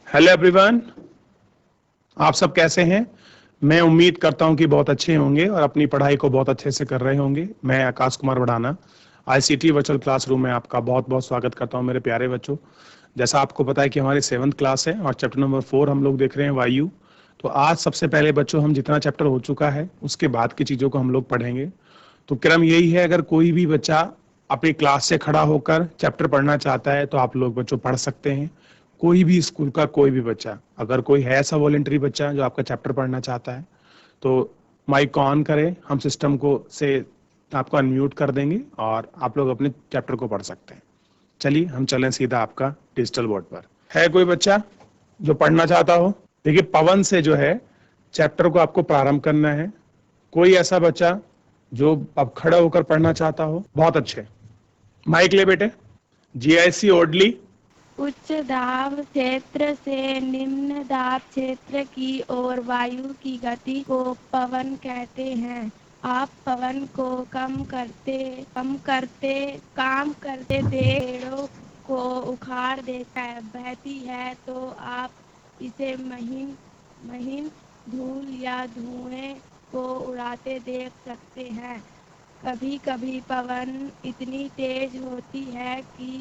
Hello everyone, आप सब कैसे हैं? मैं उम्मीद करता हूं कि बहुत अच्छे होंगे और अपनी पढ़ाई को बहुत अच्छे से कर रहे होंगे। मैं Akash Kumar वडाना ICT virtual classroom में आपका बहुत बहुत स्वागत करता हूं मेरे प्यारे बच्चों। जैसा आपको पता है कि हमारी 7th क्लास है और चैप्टर नंबर 4 हम लोग देख रहे हैं वायु। तो आज सबसे पहले बच्चों हम जितना चैप्टर हो चुका है उसके बाद की चीज़ों को हम लोग पढ़ेंगे। तो क्रम यही है, अगर कोई भी बच्चा अपनी क्लास से खड़ा होकर चैप्टर पढ़ना चाहता है तो आप लोग बच्चों पढ़ सकते हैं। कोई भी स्कूल का कोई भी बच्चा, अगर कोई है ऐसा वॉलेंटरी बच्चा जो आपका चैप्टर पढ़ना चाहता है तो माइक को ऑन करें, हम सिस्टम को से आपको अनम्यूट कर देंगे और आप लोग अपने चैप्टर को पढ़ सकते हैं। चलिए हम चलें सीधा आपका डिजिटल बोर्ड पर। है कोई बच्चा जो पढ़ना चाहता हो? देखिए, पवन से जो है चैप्टर को आपको प्रारंभ करना है। कोई ऐसा बच्चा जो अब खड़ा होकर पढ़ना चाहता हो? बहुत अच्छे, माइक ले बेटे। जीआईसी ओडली। उच्च दाब क्षेत्र से निम्न दाब क्षेत्र की ओर वायु की गति को पवन कहते हैं। आप पवन को काम करते देख पेड़ों को उखाड़ देता है, बहती है तो आप इसे महीन महीन धूल या धुएं को उड़ाते देख सकते हैं। कभी कभी पवन इतनी तेज होती है कि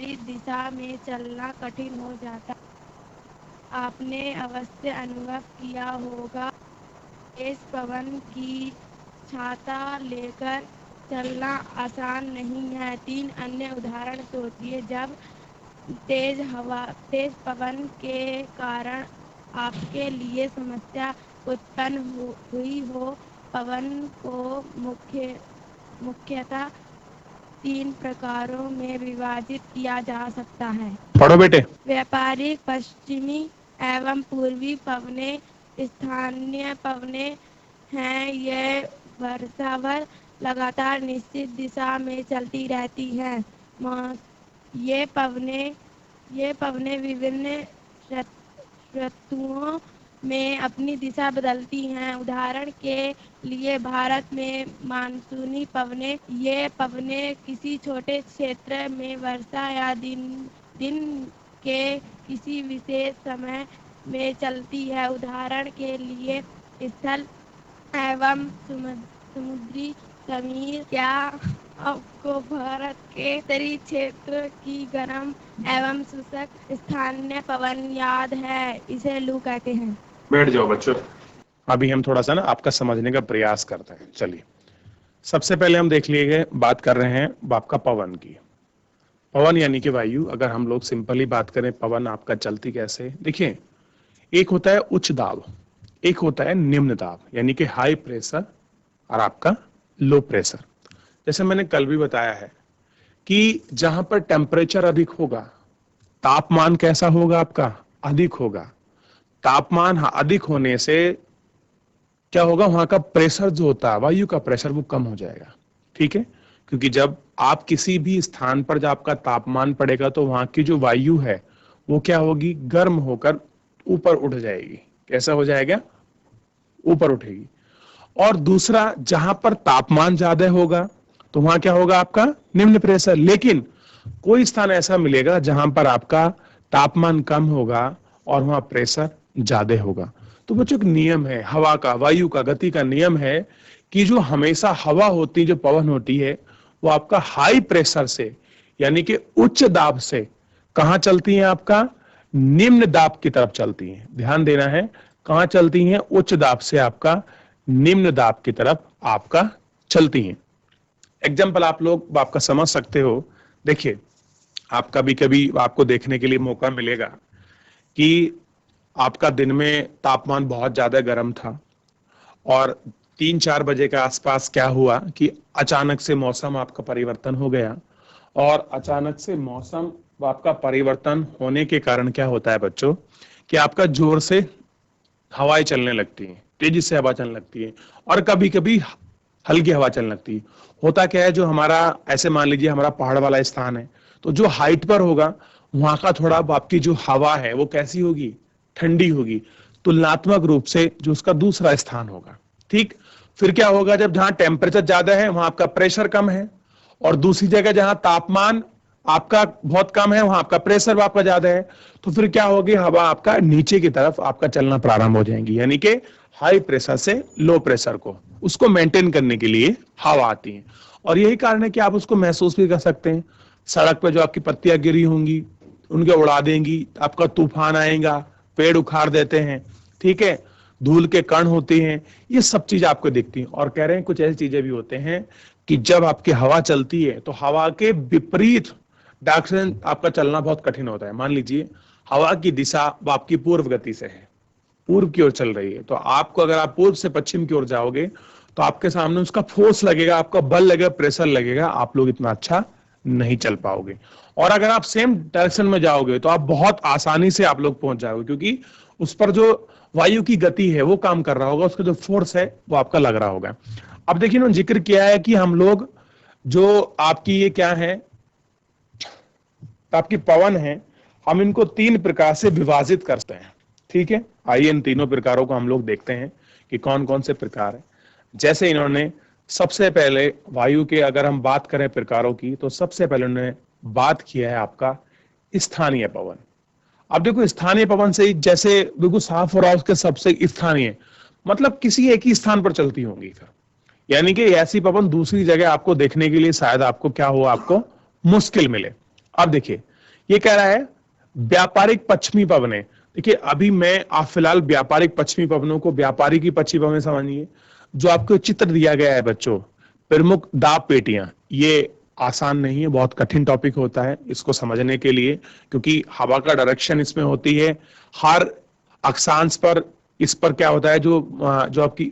इस दिशा में चलना कठिन हो जाता। आपने अवश्य अनुभव किया होगा, तेज पवन की छाता लेकर चलना आसान नहीं है। 3 अन्य उदाहरण सोचिए जब तेज पवन के कारण आपके लिए समस्या उत्पन्न हुई हो। पवन को मुख्यतः 3 प्रकारों में विभाजित किया जा सकता है। पढ़ो बेटे। व्यापारिक, पश्चिमी एवं पूर्वी पवने। स्थानीय पवने हैं, ये वर्षाभर लगातार निश्चित दिशा में चलती रहती हैं। ये पवने विभिन्न ऋतुओं में अपनी दिशा बदलती हैं। उदाहरण के लिए भारत में मानसूनी पवने। ये पवने किसी छोटे क्षेत्र में वर्षा या दिन के किसी विशेष समय में चलती है। उदाहरण के लिए स्थल एवं समुद्री समीर। क्या आपको भारत के उत्तरी क्षेत्र की गर्म एवं शुष्क स्थानीय पवन याद है? इसे लू कहते हैं। बैठ जाओ बच्चों, अभी हम थोड़ा सा ना आपका समझने का प्रयास करते हैं। चलिए, सबसे पहले हम देख लिए बात कर रहे हैं आपका पवन की। पवन यानी कि वायु। अगर हम लोग सिंपली बात करें पवन आपका चलती कैसे, देखिए, एक होता है उच्च दाब, एक होता है निम्न दाब यानी कि हाई प्रेशर और आपका लो प्रेशर। जैसे मैंने कल भी बताया है कि जहां पर टेम्परेचर अधिक होगा, तापमान कैसा होगा आपका? अधिक होगा। तापमान अधिक होने से क्या होगा? वहां का प्रेशर जो होता है, वायु का प्रेशर, वो कम हो जाएगा। ठीक है, क्योंकि जब आप किसी भी स्थान पर जब आपका तापमान पड़ेगा तो वहां की जो वायु है वो क्या होगी? गर्म होकर ऊपर उठ जाएगी। कैसा हो जाएगा? ऊपर उठेगी। और दूसरा, जहां पर तापमान ज्यादा होगा तो वहां क्या होगा? आपका निम्न प्रेशर। लेकिन कोई स्थान ऐसा मिलेगा जहां पर आपका तापमान कम होगा और वहां प्रेशर ज्यादा होगा। तो बच्चों, एक नियम है हवा का, वायु का, गति का नियम है कि जो हमेशा हवा होती है, जो पवन होती है, वो आपका हाई प्रेशर से यानी कि उच्च दाब से कहां चलती है? आपका निम्न दाब की तरफ चलती हैं। ध्यान देना है, कहां चलती हैं? उच्च दाब से आपका निम्न दाब की तरफ आपका चलती हैं। एग्जाम्पल आप लोग आपका समझ सकते हो। देखिए, आप कभी कभी आपको देखने के लिए मौका मिलेगा कि आपका दिन में तापमान बहुत ज्यादा गर्म था और 3-4 बजे के आसपास क्या हुआ कि अचानक से मौसम आपका परिवर्तन हो गया। और अचानक से मौसम आपका परिवर्तन होने के कारण क्या होता है बच्चों कि आपका जोर से हवाएं चलने लगती हैं, तेजी से हवा चलने लगती है और कभी कभी हल्की हवा चलने लगती है। होता क्या है, जो हमारा, ऐसे मान लीजिए हमारा पहाड़ वाला स्थान है, तो जो हाइट पर होगा वहां का थोड़ा आपकी जो हवा है वो कैसी होगी? ठंडी होगी, तुलनात्मक रूप से जो उसका दूसरा स्थान होगा। ठीक, फिर क्या होगा? जब जहां टेम्परेचर ज्यादा है वहां आपका प्रेशर कम है और दूसरी जगह जहां तापमान आपका बहुत कम है, वहां आपका प्रेशर आपका ज्यादा है, तो फिर क्या होगी, हवा आपका नीचे की तरफ आपका चलना प्रारंभ हो जाएंगी, यानी कि हाई प्रेशर से लो प्रेशर को उसको मेंटेन करने के लिए हवा आती है। और यही कारण है कि आप उसको महसूस भी कर सकते हैं। सड़क पे जो आपकी पत्तियां गिरी होंगी उनके उड़ा देंगी, आपका तूफान आएगा, पेड़ उखाड़ देते हैं, ठीक है, धूल के कण होते हैं, ये सब चीज आपको दिखती हैं। और कह रहे हैं कुछ ऐसी चीजें भी होते हैं कि जब आपकी हवा चलती है तो हवा के विपरीत डायरेक्शन आपका चलना बहुत कठिन होता है। मान लीजिए हवा की दिशा वो आपकी पूर्व गति से है, पूर्व की ओर चल रही है, तो आपको अगर आप पूर्व से पश्चिम की ओर जाओगे तो आपके सामने उसका फोर्स लगेगा, आपका बल लगेगा, प्रेशर लगेगा, आप लोग इतना अच्छा नहीं चल पाओगे। और अगर आप सेम डायरेक्शन में जाओगे तो आप बहुत आसानी से आप लोग पहुंच जाओगे, क्योंकि उस पर जो वायु की गति है वो काम कर रहा होगा, उसका जो फोर्स है वो आपका लग रहा होगा। अब देखिए इन्होंने जिक्र किया है कि हम लोग जो आपकी ये क्या है, आपकी पवन है, हम इनको 3 प्रकार से विभाजित करते हैं, ठीक है। आइए इन तीनों प्रकारों को हम लोग देखते हैं कि कौन कौन से प्रकार है। जैसे इन्होंने सबसे पहले वायु के अगर हम बात करें प्रकारों की, तो सबसे पहले उन्होंने बात किया है आपका स्थानीय पवन। अब देखो स्थानीय पवन से ही जैसे बिल्कुल साफ हो रहा है उसके सबसे स्थानीय, मतलब किसी एक ही स्थान पर चलती होंगी फिर, यानी कि ऐसी पवन दूसरी जगह आपको देखने के लिए शायद आपको क्या हो, आपको मुश्किल मिले। अब देखिए ये कह रहा है व्यापारिक पश्चिमी पवनें। देखिए अभी मैं आप फिलहाल व्यापारिक पश्चिमी पवनों को, व्यापारिक की पश्चिमी पवनें समझिए। जो आपको चित्र दिया गया है बच्चों, प्रमुख दाब पेटियां, ये आसान नहीं है, बहुत कठिन टॉपिक होता है इसको समझने के लिए, क्योंकि हवा का डायरेक्शन इसमें होती है हर अक्षांश पर। इस पर क्या होता है, जो आपकी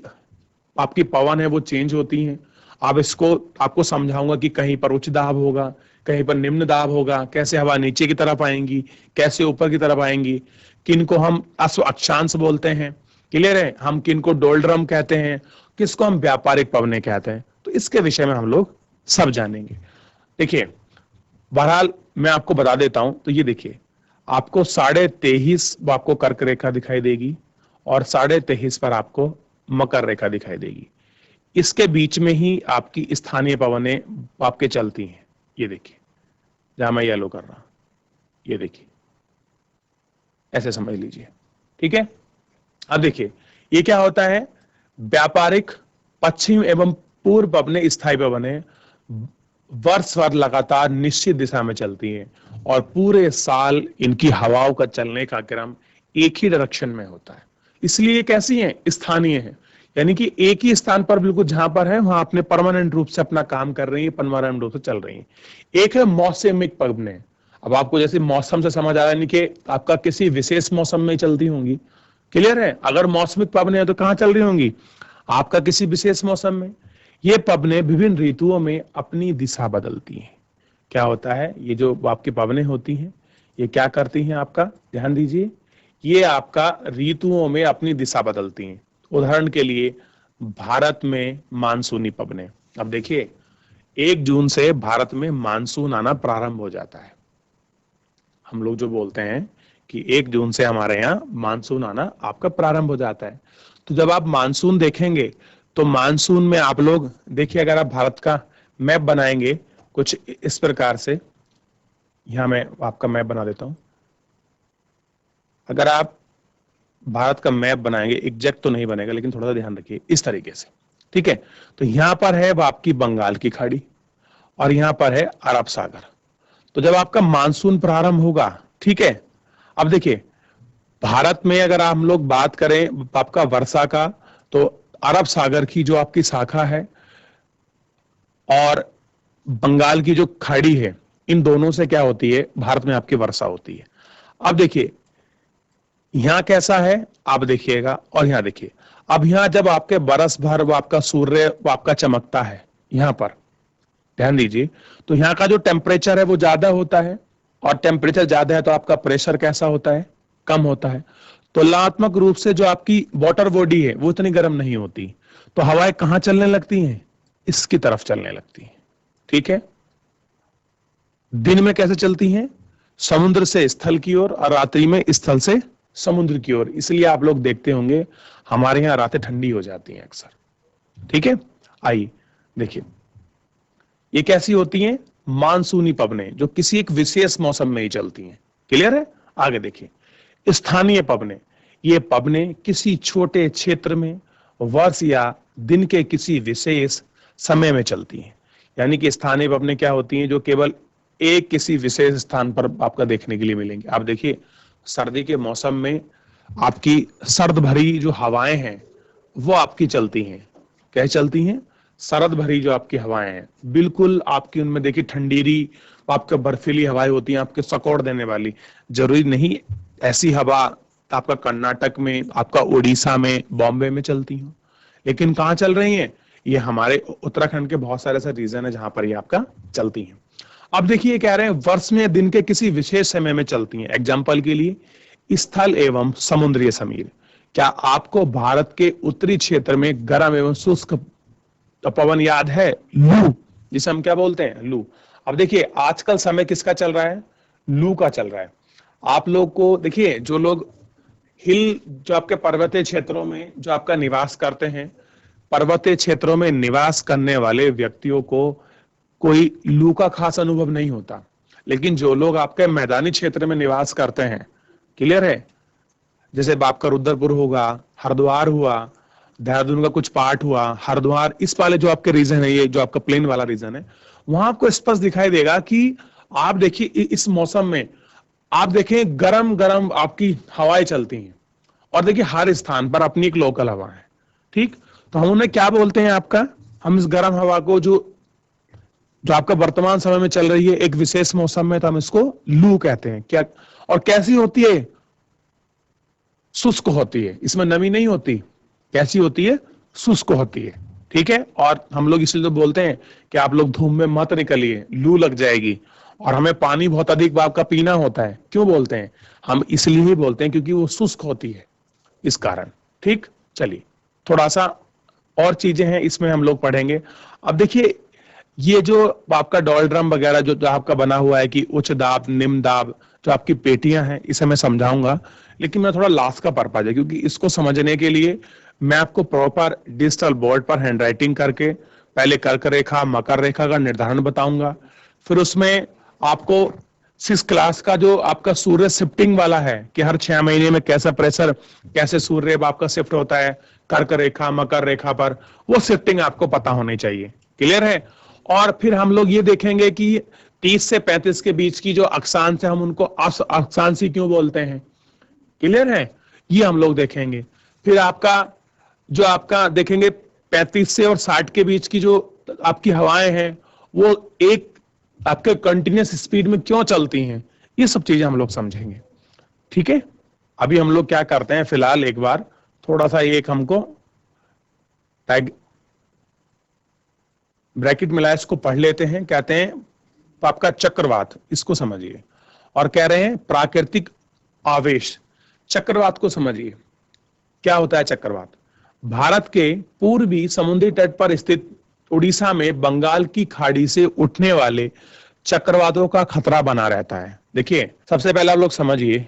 आपकी पवन है वो चेंज होती हैं। अब इसको आपको समझाऊंगा कि कहीं पर उच्च दाब होगा, कहीं पर निम्न दाब होगा, कैसे हवा नीचे की तरफ आएंगी, कैसे ऊपर की तरफ आएंगी, किनको हम अश्व अक्षांश बोलते हैं, क्लियर है, हम किनको डोल्ड्रम कहते हैं, किसको हम व्यापारिक पवनें कहते हैं, तो इसके विषय में हम लोग सब जानेंगे। देखिए बहरहाल मैं आपको बता देता हूं, तो ये देखिए आपको 23.5 आपको कर्क रेखा दिखाई देगी और 23.5 पर आपको मकर रेखा दिखाई देगी। इसके बीच में ही आपकी स्थानीय पवनें आपके चलती हैं। ये देखिए जहां मैं येलो कर रहा हूं, ये देखिए ऐसे समझ लीजिए, ठीक है। अब देखिए ये क्या होता है, व्यापारिक पश्चिम एवं पूर्व पवनें, स्थायी पवनें वर्ष भर लगातार निश्चित दिशा में चलती हैं और पूरे साल इनकी हवाओं का चलने का क्रम एक ही डायरेक्शन में होता है, इसलिए ये कैसी हैं, स्थानीय है, यानी कि एक ही स्थान पर बिल्कुल जहां पर है वहां अपने परमानेंट रूप से अपना काम कर रही है, परमानेंट रूप से चल रही है। एक है मौसमिक पवनें। अब आपको जैसे मौसम से समझ आ रहा है, यानी कि आपका किसी विशेष मौसम में चलती होंगी, क्लियर है। अगर मौसमिक पवनें हैं तो कहां चल रही होंगी, आपका किसी विशेष मौसम में। ये पवनें विभिन्न ऋतुओं में अपनी दिशा बदलती हैं। क्या होता है, ये जो आपकी पवनें होती हैं ये क्या करती हैं, आपका ध्यान दीजिए, ये आपका ऋतुओं में अपनी दिशा बदलती हैं। उदाहरण के लिए भारत में मानसूनी पवनें। अब देखिए 1 जून से भारत में मानसून आना प्रारंभ हो जाता है। हम लोग जो बोलते हैं कि 1 जून से हमारे यहाँ मानसून आना आपका प्रारंभ हो जाता है। तो जब आप मानसून देखेंगे तो मानसून में आप लोग देखिए, अगर आप भारत का मैप बनाएंगे कुछ इस प्रकार से, यहां मैं आपका मैप बना देता हूं। अगर आप भारत का मैप बनाएंगे, एग्जैक्ट तो नहीं बनेगा लेकिन थोड़ा सा ध्यान रखिए इस तरीके से, ठीक है। तो यहां पर है वो आपकी बंगाल की खाड़ी और यहां पर है अरब सागर। तो जब आपका मानसून प्रारंभ होगा, ठीक है, अब देखिए भारत में अगर हम लोग बात करें आपका वर्षा का, तो अरब सागर की जो आपकी शाखा है और बंगाल की जो खाड़ी है, इन दोनों से क्या होती है, भारत में आपकी वर्षा होती है। अब देखिए यहां कैसा है आप देखिएगा, और यहां देखिए, अब यहां जब आपके बरस भर वो आपका सूर्य वो आपका चमकता है, यहां पर ध्यान दीजिए, तो यहाँ का जो टेम्परेचर है वो ज्यादा होता है, और टेम्परेचर ज्यादा है तो आपका प्रेशर कैसा होता है, कम होता है। तुलनात्मक रूप से जो आपकी वाटर बॉडी है वो इतनी गर्म नहीं होती, तो हवाएं कहां चलने लगती हैं, इसकी तरफ चलने लगती हैं, ठीक है। दिन में कैसे चलती हैं, समुद्र से स्थल की ओर, और रात्रि में स्थल से समुद्र की ओर। इसलिए आप लोग देखते होंगे हमारे यहाँ रातें ठंडी हो जाती हैं अक्सर, ठीक है। आइए देखिए ये कैसी होती हैं, मानसूनी पवनें जो किसी एक विशेष मौसम में ही चलती हैं। क्लियर है? आगे देखिए स्थानीय पवनें, ये पवनें किसी छोटे क्षेत्र में वर्ष या दिन के किसी विशेष समय में चलती हैं। यानी कि स्थानीय पवनें क्या होती हैं? जो केवल एक किसी विशेष स्थान पर आपका देखने के लिए मिलेंगे। आप देखिए सर्दी के मौसम में आपकी सर्द भरी जो हवाएं हैं वो आपकी चलती हैं। क्या चलती हैं? सरद भरी जो आपकी हवाएं हैं, बिल्कुल आपकी उनमें देखिए ठंडीरी आपका बर्फीली हवाएं होती हैं, आपके सकोड़ देने वाली। जरूरी नहीं ऐसी हवा आपका कर्नाटक में, आपका उड़ीसा में, बॉम्बे में चलती हो, लेकिन कहाँ चल रही हैं? ये हमारे उत्तराखंड के बहुत सारे ऐसे रीजन है जहां पर ये आपका चलती हैं। अब देखिए कह रहे हैं वर्ष में दिन के किसी विशेष समय में चलती हैं। एग्जाम्पल के लिए स्थल एवं समुद्रीय समीर। क्या आपको भारत के उत्तरी क्षेत्र में गर्म एवं शुष्क पवन याद है? लू, जिसे हम क्या बोलते हैं? लू। अब देखिए आजकल समय किसका चल रहा है? लू का चल रहा है। आप लोग को देखिए जो लोग हिल जो आपके पर्वतीय क्षेत्रों में जो आपका निवास करते हैं, पर्वतीय क्षेत्रों में निवास करने वाले व्यक्तियों को कोई लू का खास अनुभव नहीं होता। लेकिन जो लोग आपके मैदानी क्षेत्र में निवास करते हैं, क्लियर है, जैसे आपका रुद्रपुर होगा, हरिद्वार हुआ, देहरादून का कुछ पार्ट हुआ, हरिद्वार, इस वाले जो आपके रीजन है, ये जो आपका प्लेन वाला रीजन है, वहां आपको स्पष्ट दिखाई देगा कि आप देखिए इस मौसम में आप देखें गरम गरम आपकी हवाएं चलती हैं। और देखिए हर स्थान पर अपनी एक लोकल हवा है। ठीक, तो हम उन्हें क्या बोलते हैं? आपका हम इस गर्म हवा को जो जो आपका वर्तमान समय में चल रही है एक विशेष मौसम में, तो हम इसको लू कहते हैं। क्या और कैसी होती है? शुष्क होती है, इसमें नमी नहीं होती। कैसी होती है? शुष्क होती है। ठीक है, और हम लोग इसलिए तो बोलते हैं कि आप लोग धूप में मत निकलिए, लू लग जाएगी। और हमें पानी बहुत अधिक आपका पीना होता है। क्यों बोलते हैं? हम इसलिए ही बोलते हैं क्योंकि वो शुष्क होती है, इस कारण। ठीक, चलिए थोड़ा सा और चीजें हैं इसमें हम लोग पढ़ेंगे। अब देखिए ये जो आपका डॉल ड्रम वगैरह जो आपका बना हुआ है कि उच्च दाब निम्न दाब जो आपकी पेटियां हैं, इसे मैं समझाऊंगा, लेकिन मैं थोड़ा लास्ट का पर्पज है क्योंकि इसको समझने के लिए मैं आपको प्रॉपर डिजिटल बोर्ड पर हैंडराइटिंग करके पहले कर्क रेखा मकर रेखा का निर्धारण बताऊंगा। फिर उसमें आपको 6 क्लास का जो आपका सूर्य शिफ्टिंग वाला है कि हर 6 महीने में कैसा प्रेशर, कैसे सूर्य आपका शिफ्ट होता है कर्क रेखा मकर रेखा पर, वो शिफ्टिंग आपको पता होनी चाहिए। क्लियर है? और फिर हम लोग ये देखेंगे कि 30 से 35 के बीच की जो अक्षांश है हम उनको अक्षांशी क्यों बोलते हैं। क्लियर है? ये हम लोग देखेंगे। फिर आपका जो आपका देखेंगे 35 से और 60 के बीच की जो आपकी हवाएं हैं वो एक आपके कंटिन्यूस स्पीड में क्यों चलती हैं, ये सब चीजें हम लोग समझेंगे। ठीक है, अभी हम लोग क्या करते हैं, फिलहाल एक बार थोड़ा सा एक हमको टैग ब्रैकेट मिला इसको पढ़ लेते हैं। कहते हैं आपका चक्रवात, इसको समझिए। और कह रहे हैं प्राकृतिक आवेश। चक्रवात को समझिए, क्या होता है चक्रवात? भारत के पूर्वी समुद्री तट पर स्थित उड़ीसा में बंगाल की खाड़ी से उठने वाले चक्रवातों का खतरा बना रहता है। देखिए सबसे पहले आप लोग समझिए,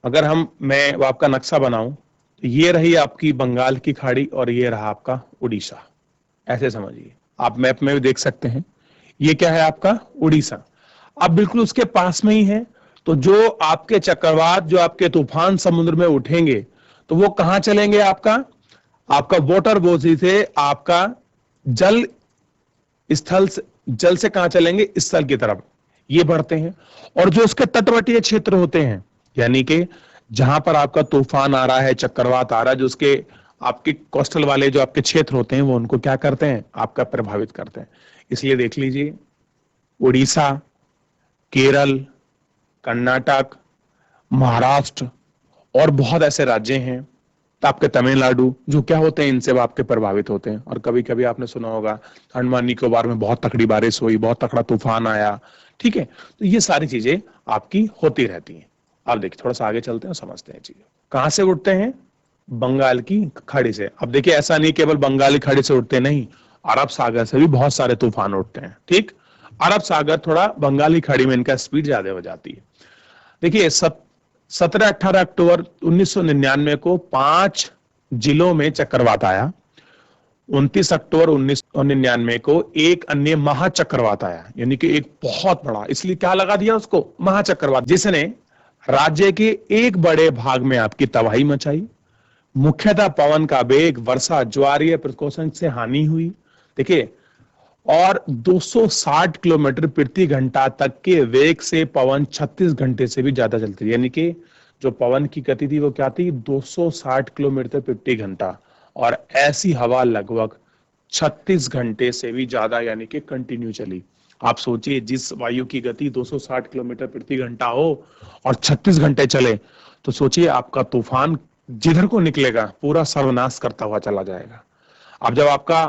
अगर मैं आपका नक्शा बनाऊं तो ये रही आपकी बंगाल की खाड़ी और ये रहा आपका उड़ीसा। ऐसे समझिए, आप मैप में भी देख सकते हैं, ये क्या है आपका उड़ीसा। अब बिल्कुल उसके पास में ही है। तो जो आपके चक्रवात, जो आपके तूफान समुद्र में उठेंगे तो वो कहां चलेंगे? आपका वाटर बॉडी से आपका जल से कहां चलेंगे? स्थल की तरफ ये बढ़ते हैं। और जो उसके तटवर्तीय क्षेत्र होते हैं, यानी कि जहां पर आपका तूफान आ रहा है, चक्रवात आ रहा है, जो उसके आपके कोस्टल वाले जो आपके क्षेत्र होते हैं वो उनको क्या करते हैं? आपका प्रभावित करते हैं। इसलिए देख लीजिए उड़ीसा, केरल, कर्नाटक, महाराष्ट्र और बहुत ऐसे राज्य हैं, तो आपके तमिलनाडु, जो क्या होते हैं इनसे आपके प्रभावित होते हैं। और कभी कभी आपने सुना होगा अंडमान निकोबार में बहुत तकड़ी बारिश हुई, बहुत तकड़ा तूफान आया। ठीक है, तो ये सारी चीजें आपकी होती रहती हैं। अब देखिए थोड़ा सा आगे चलते हैं, समझते हैं चीजें। कहां से उठते हैं? बंगाल की खाड़ी से। अब देखिए ऐसा नहीं केवल बंगाली खाड़ी से उठते, नहीं, अरब सागर से भी बहुत सारे तूफान उठते हैं। ठीक, अरब सागर थोड़ा बंगाली खाड़ी में इनका स्पीड ज्यादा हो जाती है। देखिए 17-18 अक्टूबर 1999 को 5 जिलों में चक्रवात आया। 29 अक्टूबर 1999 को एक अन्य महाचक्रवात आया, यानी कि एक बहुत बड़ा, इसलिए क्या लगा दिया उसको, महाचक्रवात, जिसने राज्य के एक बड़े भाग में आपकी तबाही मचाई। मुख्यतः पवन का वेग, वर्षा, ज्वारीय प्रकोष्ठ से हानि हुई। देखिए, और 260 किलोमीटर प्रति घंटा तक के वेग से पवन 36 घंटे से भी ज्यादा चलती है, यानी कि जो पवन की गति थी वो क्या थी, 260 किलोमीटर प्रति घंटा, और ऐसी हवा लगभग 36 घंटे से भी ज्यादा, यानी कि कंटिन्यू चली। आप सोचिए, जिस वायु की गति 260 किलोमीटर प्रति घंटा हो और 36 घंटे चले, तो सोचिए आपका तूफान जिधर को निकलेगा पूरा सर्वनाश करता हुआ चला जाएगा। अब जब आपका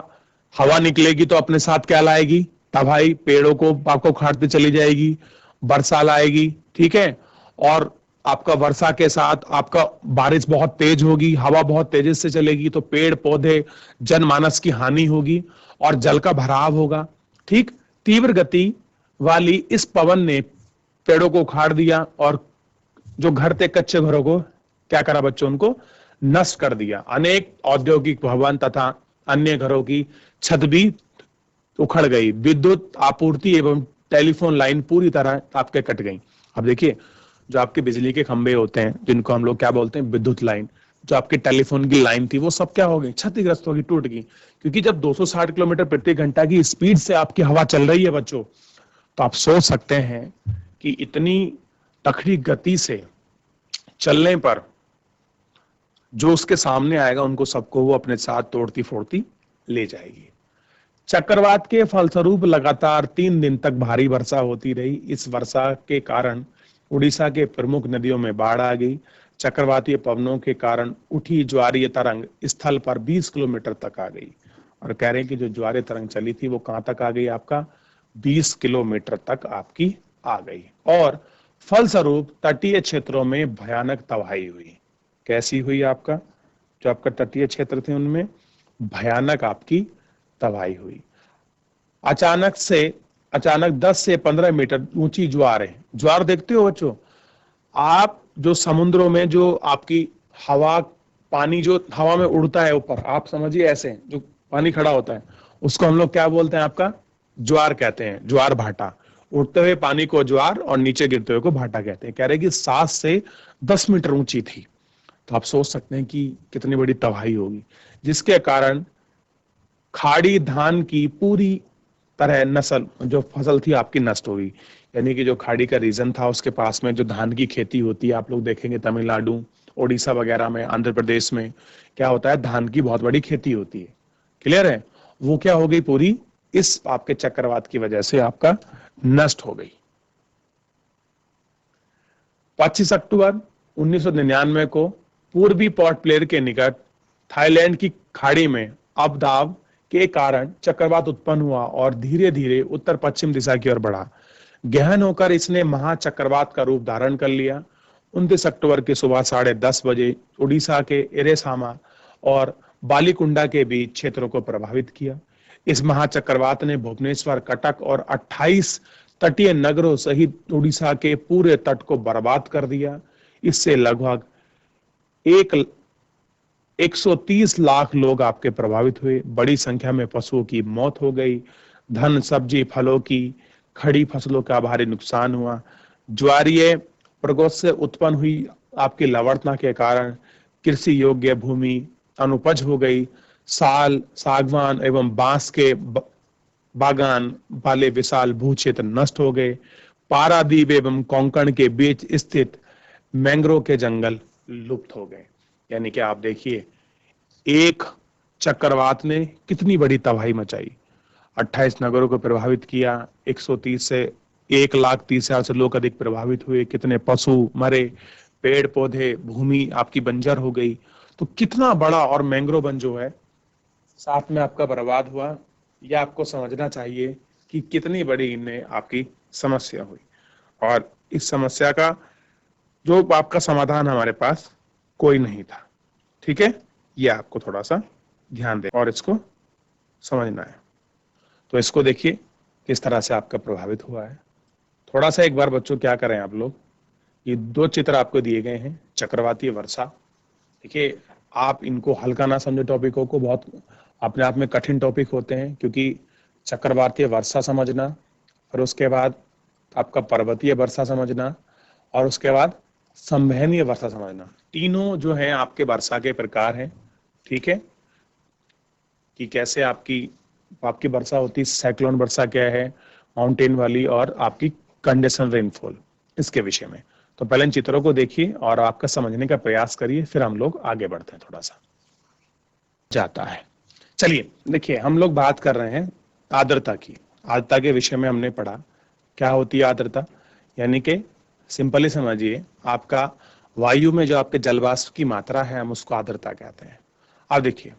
हवा निकलेगी तो अपने साथ क्या लाएगी, तबाही, पेड़ों को आपको उखाड़ते चली जाएगी, वर्षा लाएगी, ठीक है, और आपका वर्षा के साथ आपका बारिश बहुत तेज होगी, हवा बहुत तेजी से चलेगी, तो पेड़ पौधे, जनमानस की हानि होगी और जल का भराव होगा। ठीक, तीव्र गति वाली इस पवन ने पेड़ों को उखाड़ दिया और जो घर थे कच्चे घरों को क्या करा बच्चों, उनको नष्ट कर दिया। अनेक औद्योगिक भवन तथा अन्य घरों की छत भी उखड़ गई। विद्युत आपूर्ति एवं टेलीफोन लाइन पूरी तरह आपके कट गई। अब देखिए, जो आपके बिजली के खंभे होते हैं, जिनको हम लोग क्या बोलते हैं, विद्युत लाइन, जो आपके टेलीफोन की लाइन थी, वो सब क्या हो गई, क्षतिग्रस्त होगी, टूट गई। क्योंकि जब 260 किलोमीटर प्रति घंटा की स्पीड से आपकी हवा चल रही है बच्चों, तो आप सोच सकते हैं कि इतनी तखड़ी गति से चलने पर जो उसके सामने आएगा उनको सबको वो अपने साथ तोड़ती फोड़ती ले जाएगी। चक्रवात के फलस्वरूप लगातार 3 दिन तक भारी वर्षा होती रही। इस वर्षा के कारण उड़ीसा के प्रमुख नदियों में बाढ़ आ गई। चक्रवातीय पवनों के कारण उठी ज्वारीय तरंग स्थल पर 20 किलोमीटर तक आ गई, और कह रहे हैं कि जो ज्वारीय तरंग चली थी वो कहां तक आ गई, आपका 20 किलोमीटर तक आपकी आ गई, और फलस्वरूप तटीय क्षेत्रों में भयानक तबाही हुई। कैसी हुई, आपका जो आपका तटीय क्षेत्र थे उनमें भयानक आपकी तबाही हुई। अचानक 10 से 15 मीटर ऊंची ज्वार है। ज्वार देखते हो बच्चों आप, जो समुद्रों में जो आपकी हवा, पानी जो हवा में उड़ता है ऊपर, आप समझिए ऐसे जो पानी खड़ा होता है, उसको हम लोग क्या बोलते हैं, आपका ज्वार कहते हैं, ज्वार भाटा। उड़ते हुए पानी को ज्वार और नीचे गिरते हुए को भाटा कहते हैं। कह रहे कि 7 से 10 मीटर ऊंची थी। तो आप सोच सकते हैं कि कितनी बड़ी तबाही होगी, जिसके कारण खाड़ी धान की पूरी तरह नस्ल, जो फसल थी आपकी, नष्ट हो गई। यानी कि जो खाड़ी का रीजन था उसके पास में जो धान की खेती होती है, आप लोग देखेंगे तमिलनाडु, उड़ीसा वगैरह में, आंध्र प्रदेश में क्या होता है, धान की बहुत बड़ी खेती होती है। क्लियर है, वो क्या हो गई, पूरी इस आपके चक्रवात की वजह से आपका नष्ट हो गई। 25 अक्टूबर 1999 को पूर्वी पोर्ट ब्लेयर के निकट थाईलैंड की खाड़ी में अवदाब के कारण चक्रवात उत्पन्न हुआ और धीरे धीरे उत्तर पश्चिम दिशा की ओर बढ़ा। गहन होकर इसने महाचक्रवात का रूप धारण कर लिया। 29 अक्टूबर की सुबह 10:30 बजे उड़ीसा के एरेसामा और बालीकुंडा के बीच क्षेत्रों को प्रभावित किया। इस महाचक्रवात ने भुवनेश्वर, कटक और 28 तटीय नगरों सहित उड़ीसा के पूरे तट को बर्बाद कर दिया। इससे लगभग 130 लाख लोग आपके प्रभावित हुए। बड़ी संख्या में पशुओं की मौत हो गई। धन, सब्जी, फलों की, खड़ी फसलों का भारी नुकसान हुआ। ज्वारीय प्रकोष्ठ से उत्पन्न हुई आपकी लवणता के कारण कृषि योग्य भूमि अनुपज हो गई। साल, सागवान एवं बांस के बागान वाले विशाल भू क्षेत्र नष्ट हो गए। पारादीप एवं कोंकण के बीच स्थित मैंग्रोव के जंगल लुप्त हो गए। यानी कि आप देखिए, एक चक्रवात ने कितनी बड़ी तबाही मचाई। 28 नगरों को प्रभावित किया। 130 से 1,30,000 से लोग अधिक प्रभावित हुए। कितने पशु मरे, पेड़ पौधे, भूमि आपकी बंजर हो गई। तो कितना बड़ा, और मैंग्रोव वन जो है साथ में आपका बर्बाद हुआ। यह आपको समझना चाहिए कि कितनी बड़ी इनने आपकी समस्या हुई, और इस समस्या का जो आपका समाधान हमारे पास कोई नहीं था। ठीक है, ये आपको थोड़ा सा ध्यान दे और इसको समझना है। तो इसको देखिए किस तरह से आपका प्रभावित हुआ है। थोड़ा सा एक बार बच्चों क्या करें आप लोग, ये 2 चित्र आपको दिए गए हैं, चक्रवातीय वर्षा। देखिए, आप इनको हल्का ना समझे टॉपिकों को, बहुत अपने आप में कठिन टॉपिक होते हैं, क्योंकि चक्रवातीय वर्षा समझना, और उसके बाद आपका पर्वतीय वर्षा समझना, और उसके बाद संवहनीय वर्षा समझना, तीनों जो है आपके वर्षा के प्रकार हैं। ठीक है, कि कैसे आपकी आपकी वर्षा होती है, साइक्लोन वर्षा क्या है, माउंटेन वाली, और आपकी कंडीशन रेनफॉल, इसके विषय में। तो पहले इन चित्रों को देखिए और आपका समझने का प्रयास करिए, फिर हम लोग आगे बढ़ते हैं थोड़ा सा जाता है। चलिए देखिए, हम लोग बात कर रहे हैं आर्द्रता की। आर्द्रता के विषय में हमने पढ़ा क्या होती है आर्द्रता, यानी कि सिंपली समझिए, आपका वायु में जो आपके जलवाष्प की मात्रा है, हम उसको आर्द्रता कहते हैं। अब देखिए,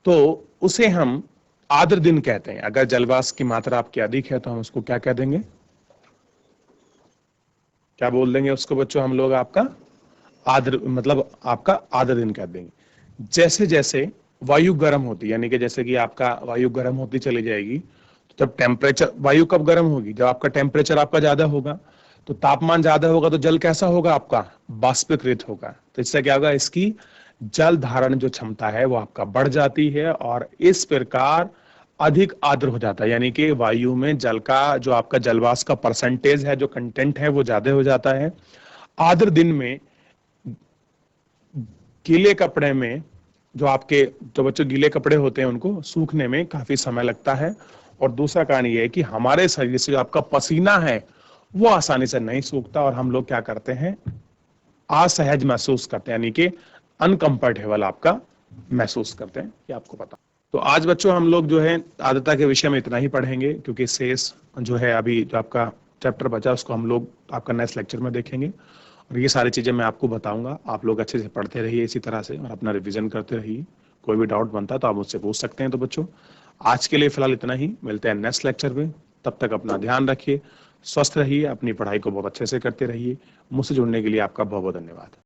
तो उसे हम आर्द्र दिन कहते हैं। अगर जलवाष्प की मात्रा आपकी अधिक है तो हम उसको क्या कह देंगे, क्या बोल देंगे उसको बच्चों हम लोग, आपका आर्द्र, मतलब आपका आर्द्र दिन कह देंगे। जैसे जैसे वायु गर्म होती, यानी कि जैसे कि आपका वायु गर्म होती चली जाएगी, तो जब टेम्परेचर, वायु कब गर्म होगी, जब आपका टेम्परेचर आपका ज्यादा होगा, तो तापमान ज्यादा होगा, तो जल कैसा होगा, आपका बाष्पीकृत होगा। तो इससे क्या होगा, इसकी जल धारण जो क्षमता है वो आपका बढ़ जाती है, और इस प्रकार अधिक आर्द्र हो जाता है। यानी कि वायु में जल का जो आपका जलवाष्प का परसेंटेज है, जो कंटेंट है, वो ज्यादा हो जाता है। आर्द्र दिन में गीले कपड़े में, जो बच्चों गीले कपड़े होते हैं उनको सूखने में काफी समय लगता है। और दूसरा कारण ये है कि हमारे शरीर से जो आपका पसीना है वो आसानी से नहीं सूखता, और हम लोग क्या करते हैं, असहज महसूस करते हैं, यानी कि अनकंफर्टेबल आपका महसूस करते हैं, ये आपको पता। तो आज बच्चों हम लोग जो है आर्द्रता के विषय में इतना ही पढ़ेंगे, क्योंकि शेष जो है अभी जो आपका चैप्टर बचा उसको हम लोग आपका नेक्स्ट लेक्चर में देखेंगे। और ये सारी चीजें मैं आपको बताऊंगा, आप लोग अच्छे से पढ़ते रहिए इसी तरह से, और अपना रिवीजन करते रहिए। कोई भी डाउट बनता है तो आप मुझसे पूछ सकते हैं। तो बच्चों आज के लिए फिलहाल इतना ही, मिलते हैं नेक्स्ट लेक्चर में। तब तक अपना ध्यान रखिए, स्वस्थ रहिए, अपनी पढ़ाई को बहुत अच्छे से करते रहिए। मुझसे जुड़ने के लिए आपका बहुत बहुत धन्यवाद।